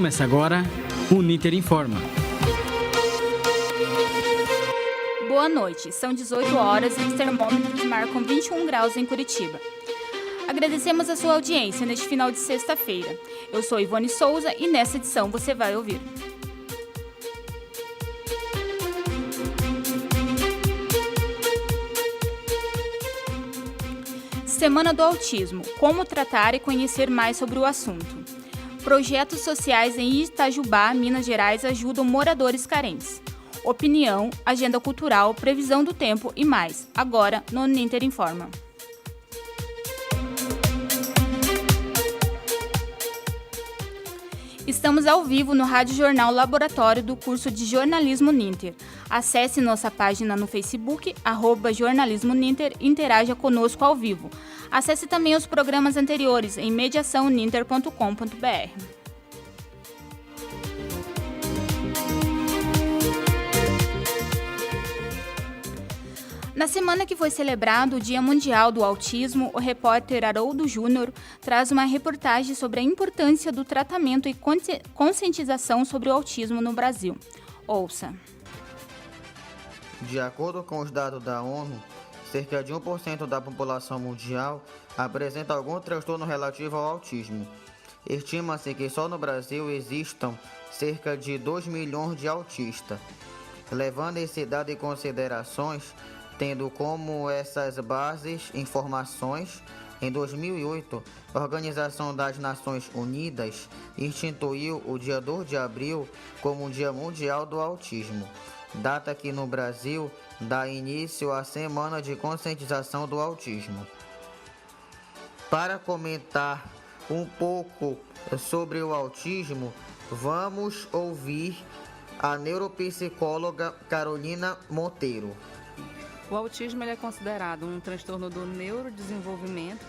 Começa agora o Ninter Informa. Boa noite, são 18 horas e os termômetros marcam 21 graus em Curitiba. Agradecemos a sua audiência neste final de sexta-feira. Eu sou Ivone Souza e nessa edição você vai ouvir. Semana do Autismo. Como tratar e conhecer mais sobre o assunto. Projetos sociais em Itajubá, Minas Gerais, ajudam moradores carentes. Opinião, agenda cultural, previsão do tempo e mais. Agora, no Ninter Informa. Estamos ao vivo no Rádio Jornal Laboratório do curso de Jornalismo Ninter. Acesse nossa página no Facebook, @jornalismo Ninter, e interaja conosco ao vivo. Acesse também os programas anteriores em mediaçãoninter.com.br. Na semana que foi celebrado o Dia Mundial do Autismo, o repórter Haroldo Júnior traz uma reportagem sobre a importância do tratamento e conscientização sobre o autismo no Brasil. Ouça. De acordo com os dados da ONU, cerca de 1% da população mundial apresenta algum transtorno relativo ao autismo. Estima-se que só no Brasil existam cerca de 2 milhões de autistas. Levando esse dado em considerações, tendo como essas bases informações, em 2008, a Organização das Nações Unidas instituiu o dia 2 de abril como o Dia Mundial do Autismo, data que no Brasil dá início à Semana de Conscientização do Autismo. Para comentar um pouco sobre o autismo, vamos ouvir a neuropsicóloga Carolina Monteiro. O autismo ele é considerado um transtorno do neurodesenvolvimento,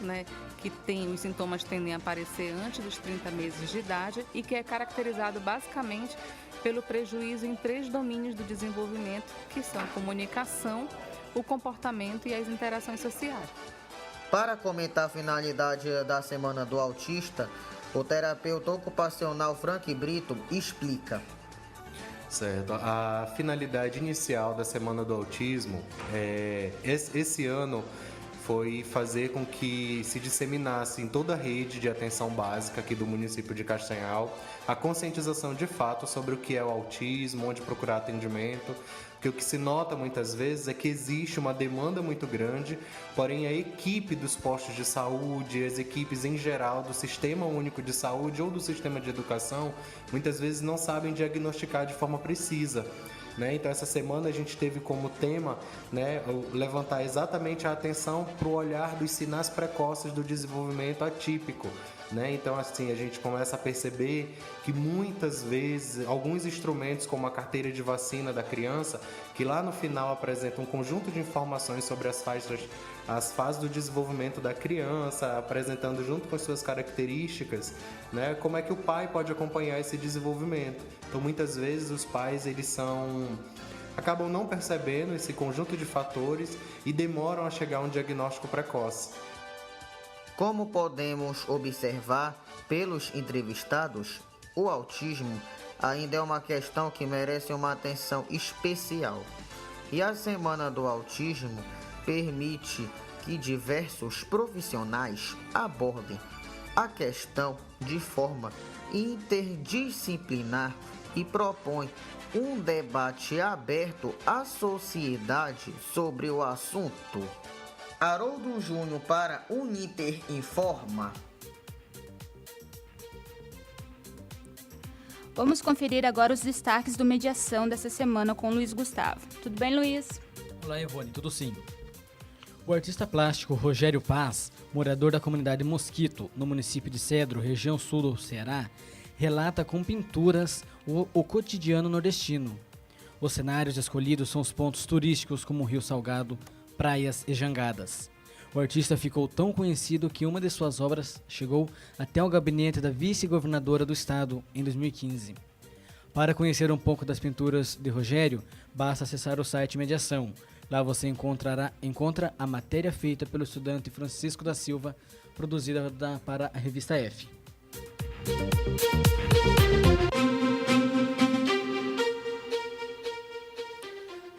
que os sintomas tendem a aparecer antes dos 30 meses de idade e que é caracterizado basicamente pelo prejuízo em 3 domínios do desenvolvimento, que são a comunicação, o comportamento e as interações sociais. Para comentar a finalidade da Semana do Autista, o terapeuta ocupacional Frank Brito explica. Certo. A finalidade inicial da Semana do Autismo, esse ano, foi fazer com que se disseminasse em toda a rede de atenção básica aqui do município de Castanhal a conscientização de fato sobre o que é o autismo, onde procurar atendimento, porque o que se nota muitas vezes é que existe uma demanda muito grande, porém a equipe dos postos de saúde, as equipes em geral do Sistema Único de Saúde ou do Sistema de Educação, muitas vezes não sabem diagnosticar de forma precisa. Então essa semana a gente teve como tema levantar exatamente a atenção para o olhar dos sinais precoces do desenvolvimento atípico. Então assim, a gente começa a perceber que muitas vezes alguns instrumentos como a carteira de vacina da criança, que lá no final apresentam um conjunto de informações sobre as fases do desenvolvimento da criança, apresentando junto com as suas características, como é que o pai pode acompanhar esse desenvolvimento. Então muitas vezes os pais acabam não percebendo esse conjunto de fatores e demoram a chegar a um diagnóstico precoce. Como podemos observar pelos entrevistados, o autismo ainda é uma questão que merece uma atenção especial. E a Semana do Autismo permite que diversos profissionais abordem a questão de forma interdisciplinar e propõe um debate aberto à sociedade sobre o assunto. Haroldo Júnior para o Ninter Informa. Vamos conferir agora os destaques do Mediação dessa semana com Luiz Gustavo. Tudo bem, Luiz? Olá, Ivone, tudo sim. O artista plástico Rogério Paz, morador da comunidade Mosquito, no município de Cedro, região sul do Ceará, relata com pinturas o cotidiano nordestino. Os cenários escolhidos são os pontos turísticos como o Rio Salgado, praias e jangadas. O artista ficou tão conhecido que uma de suas obras chegou até o gabinete da vice-governadora do estado em 2015. Para conhecer um pouco das pinturas de Rogério, basta acessar o site Mediação. Lá você encontra a matéria feita pelo estudante Francisco da Silva, produzida para a revista F.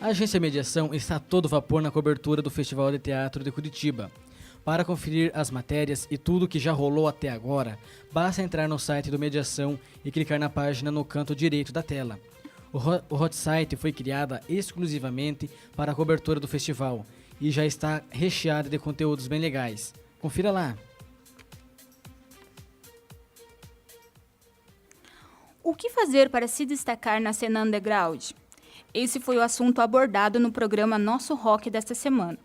A agência Mediação está a todo vapor na cobertura do Festival de Teatro de Curitiba. Para conferir as matérias e tudo que já rolou até agora, basta entrar no site do Mediação e clicar na página no canto direito da tela. O hot site foi criada exclusivamente para a cobertura do festival e já está recheado de conteúdos bem legais. Confira lá. O que fazer para se destacar na cena underground? Esse foi o assunto abordado no programa Nosso Rock desta semana.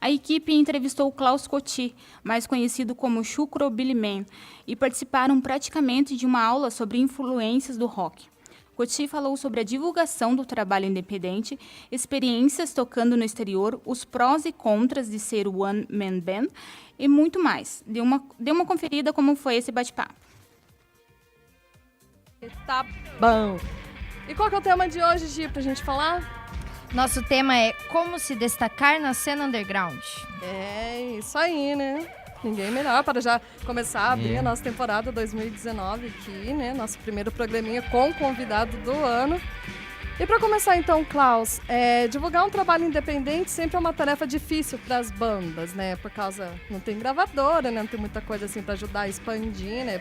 A equipe entrevistou Klaus Coty, mais conhecido como Chucro Billy Man, e participaram praticamente de uma aula sobre influências do rock. Coty falou sobre a divulgação do trabalho independente, experiências tocando no exterior, os prós e contras de ser one-man band e muito mais. Dê uma conferida como foi esse bate-papo. Tá bom. E qual que é o tema de hoje, Gi, pra gente falar? Nosso tema é como se destacar na cena underground. É isso aí, né? Ninguém melhor para já começar a abrir a nossa temporada 2019 aqui, né? Nosso primeiro programinha com o convidado do ano. E para começar então, Klaus, divulgar um trabalho independente sempre é uma tarefa difícil para as bandas, né? Por causa, não tem gravadora, né? Não tem muita coisa assim para ajudar a expandir, né?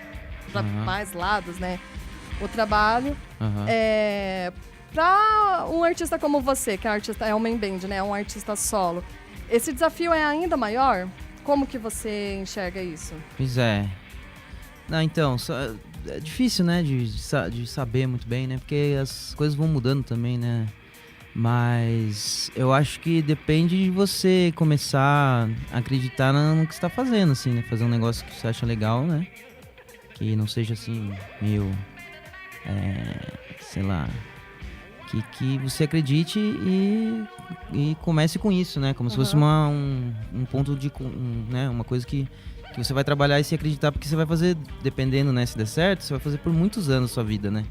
Para mais lados, né? O trabalho. Para um artista como você, que é um main band, né? Um artista solo, esse desafio é ainda maior? Como que você enxerga isso? Pois é. Não, então, é difícil, né, de saber muito bem, né? Porque as coisas vão mudando também, né? Mas eu acho que depende de você começar a acreditar no que você está fazendo, assim, né? Fazer um negócio que você acha legal, né? Que não seja assim, meio... sei lá... Que você acredite e comece com isso, né? Como se fosse um ponto de... né? Uma coisa que você vai trabalhar e se acreditar, porque você vai fazer, dependendo, né? Se der certo, você vai fazer por muitos anos a sua vida, né?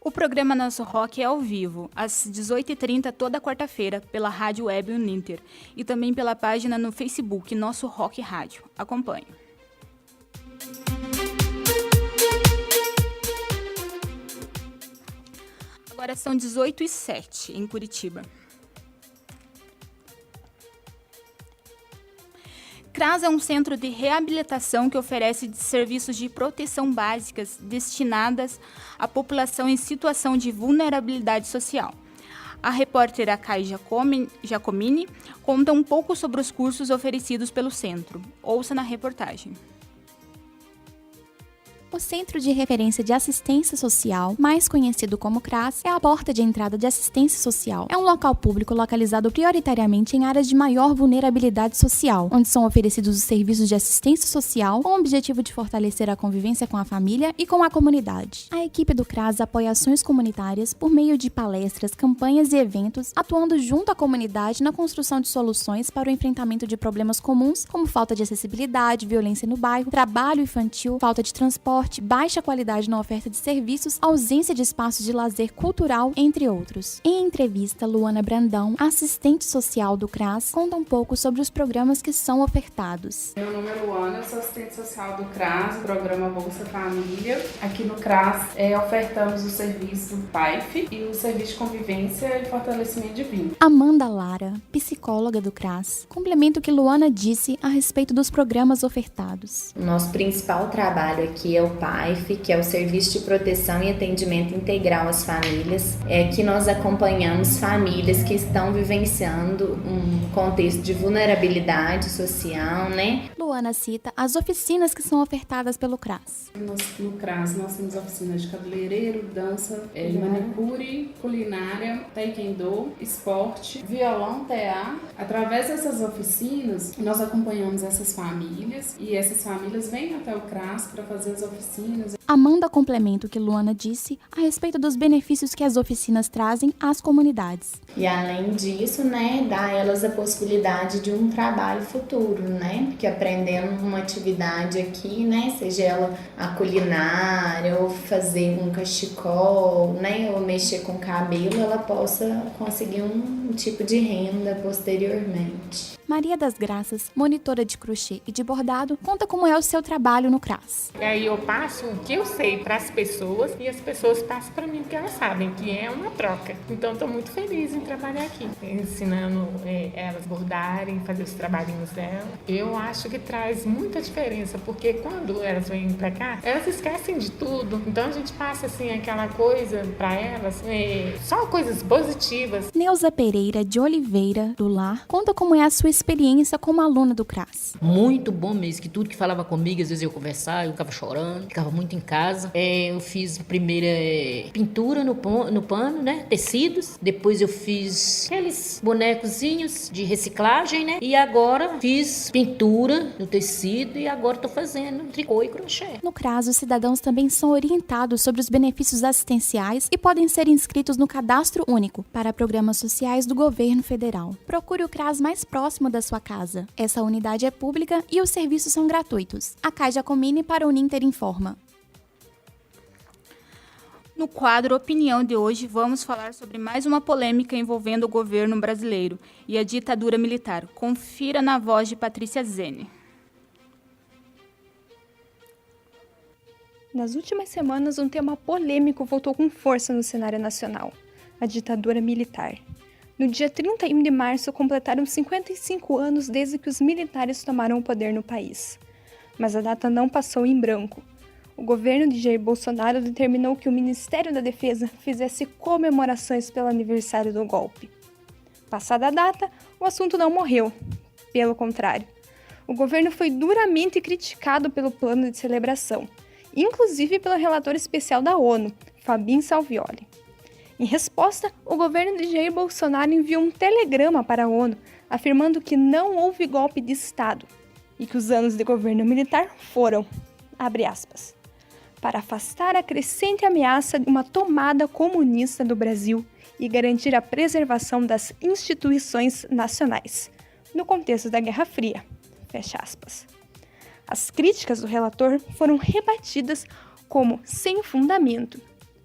O programa Nosso Rock é ao vivo, às 18h30 toda quarta-feira, pela Rádio Web Uninter e também pela página no Facebook Nosso Rock Rádio. Acompanhe. Agora são 18h07 em Curitiba. CRAS é um centro de reabilitação que oferece serviços de proteção básicas destinadas à população em situação de vulnerabilidade social. A repórter Akai Giacomini conta um pouco sobre os cursos oferecidos pelo centro. Ouça na reportagem. O Centro de Referência de Assistência Social, mais conhecido como CRAS, é a porta de entrada de assistência social. É um local público localizado prioritariamente em áreas de maior vulnerabilidade social, onde são oferecidos os serviços de assistência social com o objetivo de fortalecer a convivência com a família e com a comunidade. A equipe do CRAS apoia ações comunitárias por meio de palestras, campanhas e eventos, atuando junto à comunidade na construção de soluções para o enfrentamento de problemas comuns, como falta de acessibilidade, violência no bairro, trabalho infantil, falta de transporte, baixa qualidade na oferta de serviços, ausência de espaços de lazer cultural, entre outros. Em entrevista, Luana Brandão, assistente social do CRAS, conta um pouco sobre os programas que são ofertados. Meu nome é Luana, eu sou assistente social do CRAS, programa Bolsa Família. Aqui no CRAS ofertamos o serviço PAIF e o serviço de convivência e fortalecimento de vínculo. Amanda Lara, psicóloga do CRAS, complementa o que Luana disse a respeito dos programas ofertados. O nosso principal trabalho aqui é o PAIF, que é o Serviço de Proteção e Atendimento Integral às Famílias, que nós acompanhamos famílias que estão vivenciando um contexto de vulnerabilidade social, né? Luana cita as oficinas que são ofertadas pelo CRAS. No CRAS nós temos oficinas de cabeleireiro, dança, manicure, culinária, taekwondo, esporte, violão, TA. Através dessas oficinas, nós acompanhamos essas famílias e essas famílias vêm até o CRAS para fazer as oficinas. Amanda complementa o que Luana disse a respeito dos benefícios que as oficinas trazem às comunidades. E além disso, né, dá a elas a possibilidade de um trabalho futuro, né? Porque aprendendo uma atividade aqui, né, seja ela a culinária ou fazer um cachecol, né, ou mexer com cabelo, ela possa conseguir um tipo de renda posteriormente. Maria das Graças, monitora de crochê e de bordado, conta como é o seu trabalho no CRAS. E aí eu passo um que eu sei para as pessoas e as pessoas passam para mim o que elas sabem, que é uma troca. Então, estou muito feliz em trabalhar aqui, ensinando elas bordarem, fazer os trabalhinhos delas. Eu acho que traz muita diferença, porque quando elas vêm para cá, elas esquecem de tudo. Então, a gente passa, assim, aquela coisa para elas, só coisas positivas. Neuza Pereira de Oliveira, do Lar, conta como é a sua experiência como aluna do CRAS. Muito bom mesmo, que tudo que falava comigo, às vezes eu conversava, eu ficava chorando, ficava muito em casa. Eu fiz primeira pintura no pano, né, tecidos. Depois eu fiz aqueles bonecozinhos de reciclagem, né, e agora fiz pintura no tecido e agora tô fazendo tricô e crochê. No CRAS, os cidadãos também são orientados sobre os benefícios assistenciais e podem ser inscritos no Cadastro Único para programas sociais do governo federal. Procure o CRAS mais próximo da sua casa. Essa unidade é pública e os serviços são gratuitos. A Caixa Comine para o Uninter informa. No quadro Opinião de hoje, vamos falar sobre mais uma polêmica envolvendo o governo brasileiro e a ditadura militar. Confira na voz de Patrícia Zene. Nas últimas semanas, um tema polêmico voltou com força no cenário nacional: a ditadura militar. No dia 31 de março, completaram 55 anos desde que os militares tomaram o poder no país. Mas a data não passou em branco. O governo de Jair Bolsonaro determinou que o Ministério da Defesa fizesse comemorações pelo aniversário do golpe. Passada a data, o assunto não morreu. Pelo contrário, o governo foi duramente criticado pelo plano de celebração, inclusive pelo relator especial da ONU, Fabin Salvioli. Em resposta, o governo de Jair Bolsonaro enviou um telegrama para a ONU afirmando que não houve golpe de Estado e que os anos de governo militar foram, abre aspas, para afastar a crescente ameaça de uma tomada comunista do Brasil e garantir a preservação das instituições nacionais, no contexto da Guerra Fria, fecha aspas. As críticas do relator foram rebatidas como sem fundamento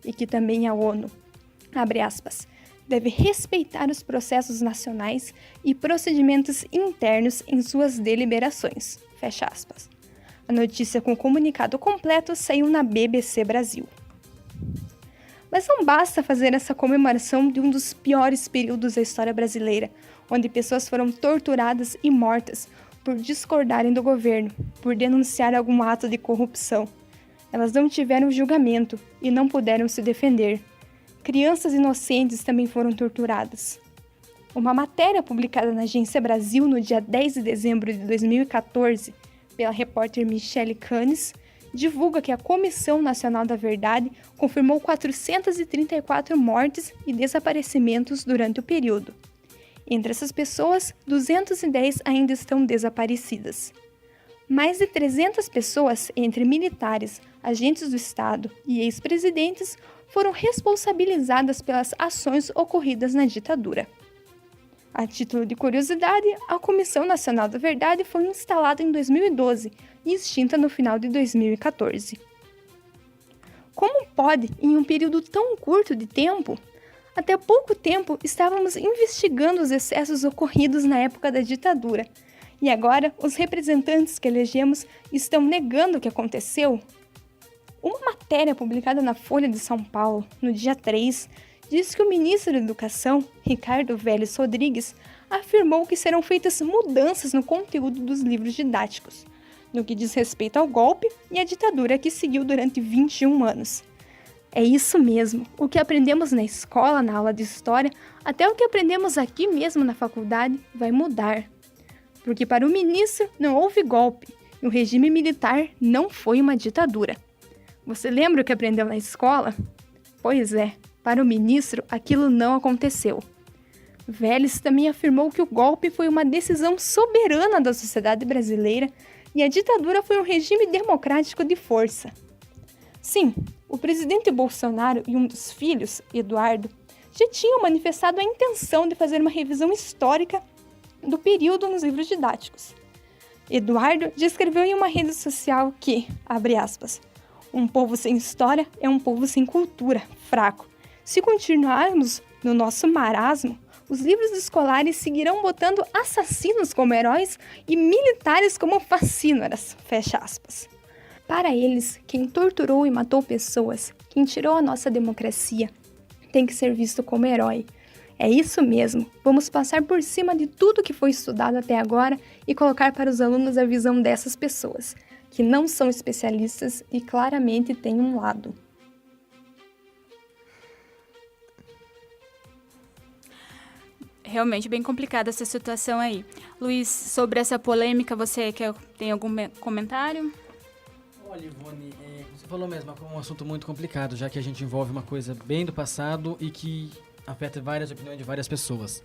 e que também a ONU, abre aspas, deve respeitar os processos nacionais e procedimentos internos em suas deliberações, fecha aspas. A notícia com o comunicado completo saiu na BBC Brasil. Mas não basta fazer essa comemoração de um dos piores períodos da história brasileira, onde pessoas foram torturadas e mortas por discordarem do governo, por denunciar algum ato de corrupção. Elas não tiveram julgamento e não puderam se defender. Crianças inocentes também foram torturadas. Uma matéria publicada na Agência Brasil no dia 10 de dezembro de 2014, pela repórter Michele Canes, divulga que a Comissão Nacional da Verdade confirmou 434 mortes e desaparecimentos durante o período. Entre essas pessoas, 210 ainda estão desaparecidas. Mais de 300 pessoas, entre militares, agentes do Estado e ex-presidentes, foram responsabilizadas pelas ações ocorridas na ditadura. A título de curiosidade, a Comissão Nacional da Verdade foi instalada em 2012 e extinta no final de 2014. Como pode, em um período tão curto de tempo? Até pouco tempo estávamos investigando os excessos ocorridos na época da ditadura, e agora os representantes que elegemos estão negando o que aconteceu? Uma matéria publicada na Folha de São Paulo, no dia 3, diz que o ministro da Educação, Ricardo Vélez Rodrigues, afirmou que serão feitas mudanças no conteúdo dos livros didáticos, no que diz respeito ao golpe e à ditadura que seguiu durante 21 anos. É isso mesmo, o que aprendemos na escola, na aula de história, até o que aprendemos aqui mesmo na faculdade, vai mudar. Porque para o ministro não houve golpe, e o regime militar não foi uma ditadura. Você lembra o que aprendeu na escola? Pois é, para o ministro aquilo não aconteceu. Vélez também afirmou que o golpe foi uma decisão soberana da sociedade brasileira e a ditadura foi um regime democrático de força. Sim, o presidente Bolsonaro e um dos filhos, Eduardo, já tinham manifestado a intenção de fazer uma revisão histórica do período nos livros didáticos. Eduardo descreveu em uma rede social que, abre aspas, um povo sem história é um povo sem cultura, fraco. Se continuarmos no nosso marasmo, os livros escolares seguirão botando assassinos como heróis e militares como facínoras, fecha aspas. Para eles, quem torturou e matou pessoas, quem tirou a nossa democracia, tem que ser visto como herói. É isso mesmo, vamos passar por cima de tudo que foi estudado até agora e colocar para os alunos a visão dessas pessoas, que não são especialistas e claramente têm um lado. Realmente bem complicada essa situação aí. Luiz, sobre essa polêmica, você tem algum comentário? Olha, Ivone, você falou mesmo, é um assunto muito complicado, já que a gente envolve uma coisa bem do passado e que afeta várias opiniões de várias pessoas.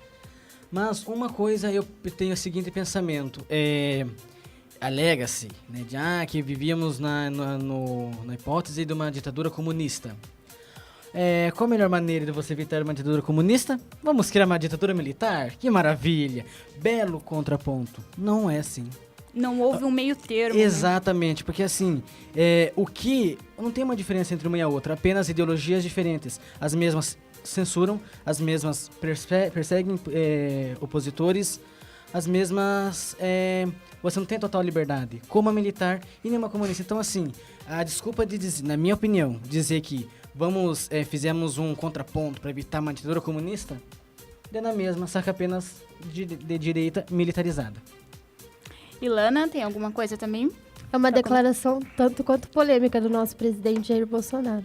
Mas uma coisa eu tenho o seguinte pensamento, alega-se, né, que vivíamos na hipótese de uma ditadura comunista. Qual a melhor maneira de você evitar uma ditadura comunista? Vamos criar uma ditadura militar? Que maravilha! Belo contraponto. Não é assim. Não houve um meio termo. Exatamente, né? Porque assim, o que não tem uma diferença entre uma e a outra, apenas ideologias diferentes. As mesmas censuram, as mesmas perseguem opositores, as mesmas... você não tem total liberdade, como a militar e nenhuma comunista. Então assim, a desculpa de dizer, na minha opinião, dizer que fizemos um contraponto para evitar uma ditadura comunista, é na mesma, saca apenas de direita militarizada. Ilana, tem alguma coisa também? É uma declaração tanto quanto polêmica do nosso presidente Jair Bolsonaro.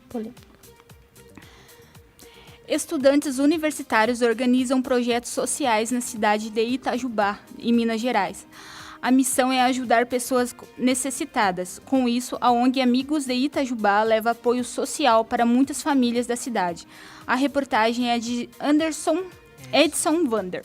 Polêmica. Estudantes universitários organizam projetos sociais na cidade de Itajubá, em Minas Gerais. A missão é ajudar pessoas necessitadas. Com isso, a ONG Amigos de Itajubá leva apoio social para muitas famílias da cidade. A reportagem é de Edson Vander.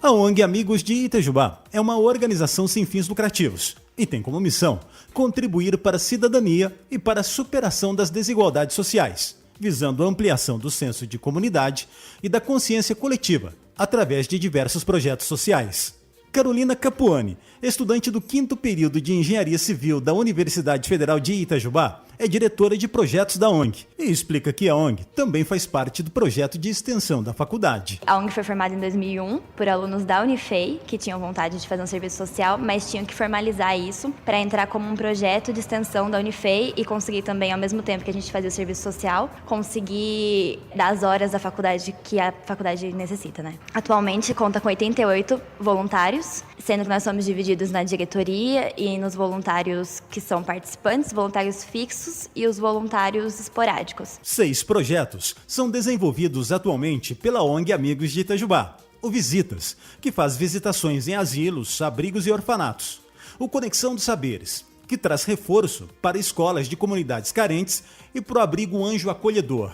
A ONG Amigos de Itajubá é uma organização sem fins lucrativos e tem como missão contribuir para a cidadania e para a superação das desigualdades sociais, visando a ampliação do senso de comunidade e da consciência coletiva, através de diversos projetos sociais. Carolina Capuani, estudante do 5º período de Engenharia Civil da Universidade Federal de Itajubá, é diretora de projetos da ONG e explica que a ONG também faz parte do projeto de extensão da faculdade. A ONG foi formada em 2001 por alunos da Unifei, que tinham vontade de fazer um serviço social, mas tinham que formalizar isso para entrar como um projeto de extensão da Unifei e conseguir também, ao mesmo tempo que a gente fazia o serviço social, conseguir dar as horas da faculdade que a faculdade necessita, né? Atualmente conta com 88 voluntários, sendo que nós somos divididos na diretoria e nos voluntários que são participantes, voluntários fixos e os voluntários esporádicos. 6 projetos são desenvolvidos atualmente pela ONG Amigos de Itajubá. O Visitas, que faz visitações em asilos, abrigos e orfanatos. O Conexão dos Saberes, que traz reforço para escolas de comunidades carentes e para o abrigo Anjo Acolhedor.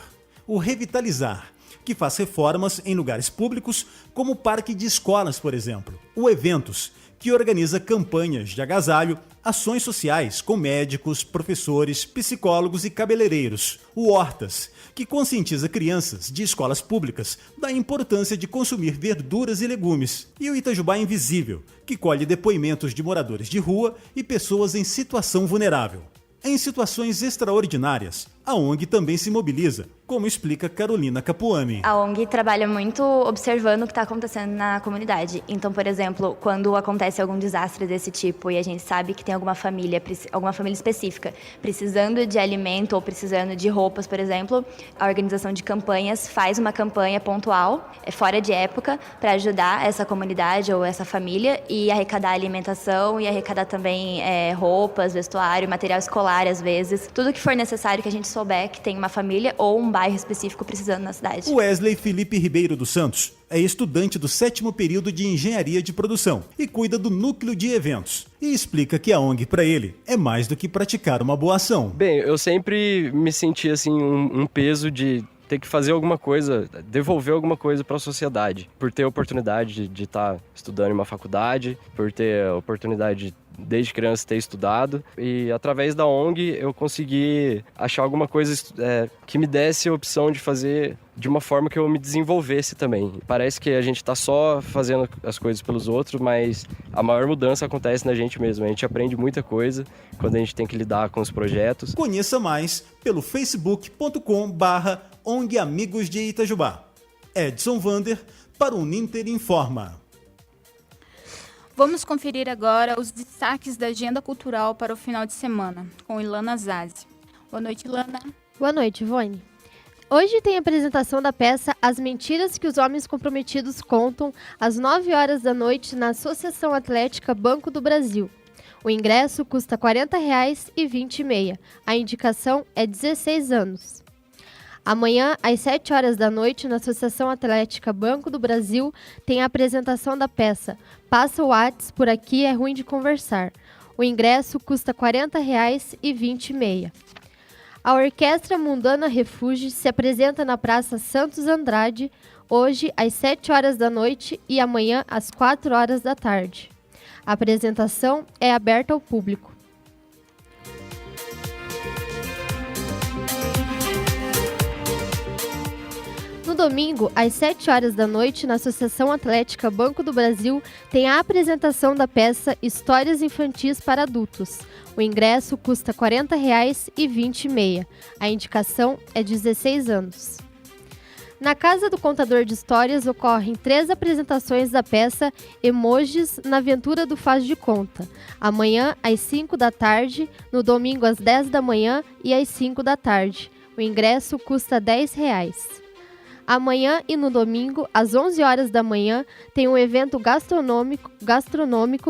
O Revitalizar, que faz reformas em lugares públicos, como o parque de escolas, por exemplo. O Eventos, que organiza campanhas de agasalho, ações sociais com médicos, professores, psicólogos e cabeleireiros. O Hortas, que conscientiza crianças de escolas públicas da importância de consumir verduras e legumes. E o Itajubá Invisível, que colhe depoimentos de moradores de rua e pessoas em situação vulnerável. Em situações extraordinárias, a ONG também se mobiliza, como explica Carolina Capuani. A ONG trabalha muito observando o que está acontecendo na comunidade. Então, por exemplo, quando acontece algum desastre desse tipo e a gente sabe que tem alguma família específica precisando de alimento ou precisando de roupas, por exemplo, a organização de campanhas faz uma campanha pontual, fora de época, para ajudar essa comunidade ou essa família e arrecadar alimentação e arrecadar também roupas, vestuário, material escolar, às vezes. Tudo que for necessário que a gente souber que tem uma família ou um bairro específico precisando na cidade. Wesley Felipe Ribeiro dos Santos é estudante do 7º período de Engenharia de Produção e cuida do núcleo de eventos. E explica que a ONG, para ele, é mais do que praticar uma boa ação. Bem, eu sempre me senti assim um peso de ter que fazer alguma coisa, devolver alguma coisa para a sociedade. Por ter a oportunidade de estar estudando em uma faculdade, por ter a oportunidade desde criança ter estudado. E através da ONG eu consegui achar alguma coisa que me desse a opção de fazer de uma forma que eu me desenvolvesse também. Parece que a gente está só fazendo as coisas pelos outros, mas a maior mudança acontece na gente mesmo. A gente aprende muita coisa quando a gente tem que lidar com os projetos. Conheça mais pelo facebook.com/ONG Amigos de Itajubá. Edson Vander para o Uninter Informa. Vamos conferir agora os destaques da agenda cultural para o final de semana, com Ilana Zazi. Boa noite, Ilana. Boa noite, Ivone. Hoje tem a apresentação da peça As Mentiras que os Homens Comprometidos Contam, às 9 horas da noite, na Associação Atlética Banco do Brasil. O ingresso custa R$ 40,00 e 20,5. A indicação é 16 anos. Amanhã, às 7 horas da noite, na Associação Atlética Banco do Brasil, tem a apresentação da peça Passa o Whats, por aqui é ruim de conversar. O ingresso custa R$ 40,00 e 20,5. A Orquestra Mundana Refúgio se apresenta na Praça Santos Andrade, hoje às 7 horas da noite e amanhã às 4 horas da tarde. A apresentação é aberta ao público. No domingo, às 7 horas da noite, na Associação Atlética Banco do Brasil, tem a apresentação da peça Histórias Infantis para Adultos. O ingresso custa R$ 40,00 e 20,5. A indicação é 16 anos. Na Casa do Contador de Histórias ocorrem 3 apresentações da peça Emojis na Aventura do Faz de Conta. Amanhã, às 5 da tarde, no domingo, às 10 da manhã e às 5 da tarde. O ingresso custa R$ 10,00. Amanhã e no domingo, às 11 horas da manhã, tem um evento gastronômico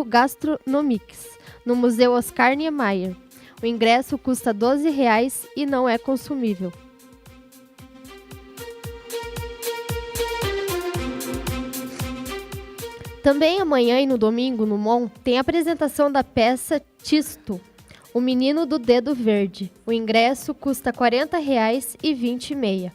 Gastronomics, no Museu Oscar Niemeyer. O ingresso custa R$ 12,00 e não é consumível. Também amanhã e no domingo, no MON, tem a apresentação da peça Tisto, O Menino do Dedo Verde. O ingresso custa R$ 40,00 e 20,5.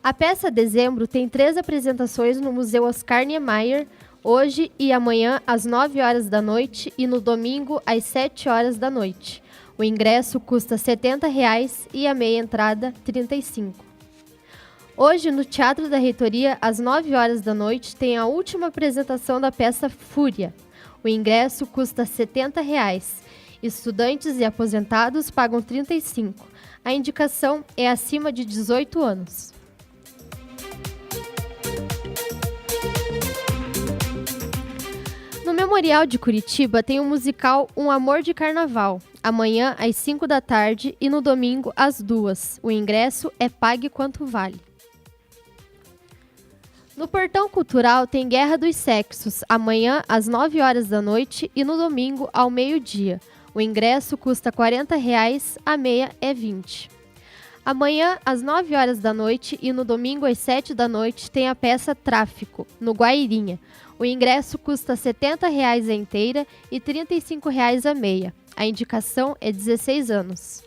A peça Dezembro tem 3 apresentações no Museu Oscar Niemeyer, hoje e amanhã às 9 horas da noite e no domingo às 7 horas da noite. O ingresso custa R$ 70,00 e a meia entrada R$ 35. Hoje, no Teatro da Reitoria, às 9 horas da noite, tem a última apresentação da peça Fúria. O ingresso custa R$ 70,00. Estudantes e aposentados pagam R$ 35. A indicação é acima de 18 anos. No Memorial de Curitiba tem o musical Um Amor de Carnaval, amanhã às 5 da tarde e no domingo às 2. O ingresso é pague quanto vale. No Portão Cultural tem Guerra dos Sexos, amanhã às 9 horas da noite e no domingo ao meio-dia. O ingresso custa R$ 40,00, a meia é 20. Amanhã, às 9 horas da noite e no domingo às 7 da noite, tem a peça Tráfico, no Guairinha. O ingresso custa R$ 70,00 a inteira e R$ 35,00 a meia. A indicação é 16 anos.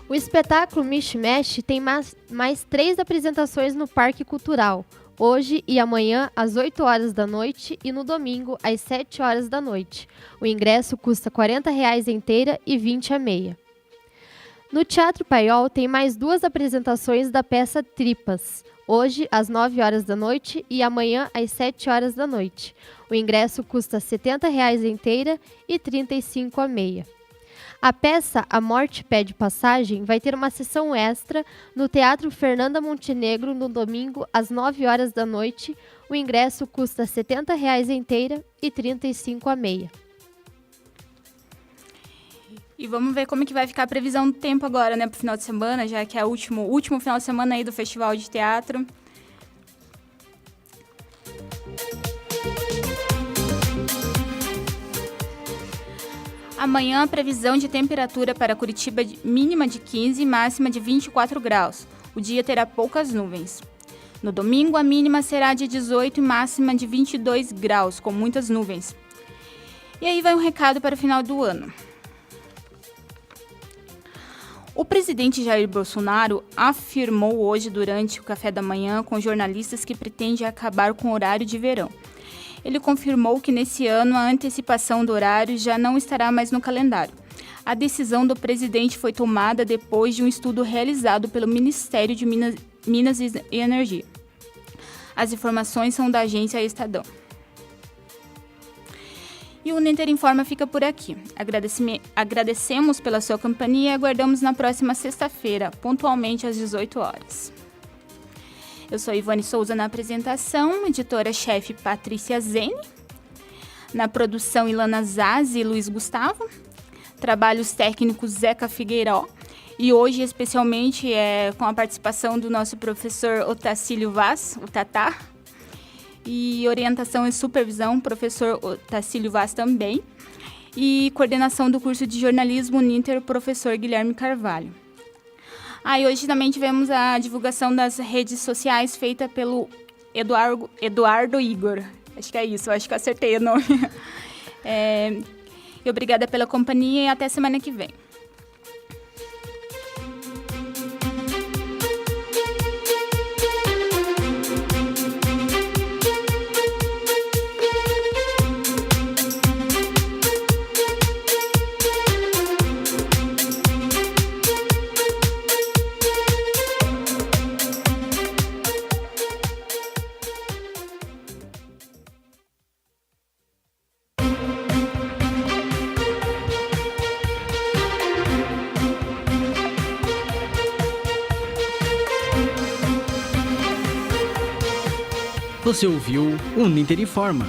O espetáculo Mish Mesh tem mais 3 apresentações no Parque Cultural. Hoje e amanhã, às 8 horas da noite e no domingo, às 7 horas da noite. O ingresso custa R$ 40,00 a inteira e R$ 20,00 a meia. No Teatro Paiol tem mais 2 apresentações da peça Tripas. Hoje, às 9 horas da noite e amanhã, às 7 horas da noite. O ingresso custa R$ 70,00 a inteira e R$ 35,00 a meia. A peça A Morte Pede Passagem vai ter uma sessão extra no Teatro Fernanda Montenegro no domingo às 9 horas da noite. O ingresso custa R$ 70,00 a inteira e R$ 35,00 a meia. E vamos ver como que vai ficar a previsão do tempo agora, né, pro final de semana, já que é o último final de semana aí do Festival de Teatro. Amanhã, a previsão de temperatura para Curitiba mínima de 15 e máxima de 24 graus. O dia terá poucas nuvens. No domingo, a mínima será de 18 e máxima de 22 graus, com muitas nuvens. E aí vai um recado para o final do ano. O presidente Jair Bolsonaro afirmou hoje, durante o café da manhã com jornalistas, que pretende acabar com o horário de verão. Ele confirmou que nesse ano a antecipação do horário já não estará mais no calendário. A decisão do presidente foi tomada depois de um estudo realizado pelo Ministério de Minas e Energia. As informações são da agência Estadão. E o Uninter Informa fica por aqui. Agradecemos pela sua companhia e aguardamos na próxima sexta-feira, pontualmente às 18 horas. Eu sou Ivone Souza na apresentação, editora-chefe Patrícia Zene. Na produção, Ilana Zazi e Luiz Gustavo. Trabalhos técnicos, Zeca Figueiró. E hoje, especialmente, com a participação do nosso professor Otacílio Vaz, o Tatá. E orientação e supervisão, professor Otacílio Vaz também. E coordenação do curso de jornalismo Uninter, professor Guilherme Carvalho. E hoje também tivemos a divulgação das redes sociais feita pelo Eduardo Igor. Acho que é isso, acho que eu acertei o nome. E obrigada pela companhia e até semana que vem. Você ouviu o Uninter Informa.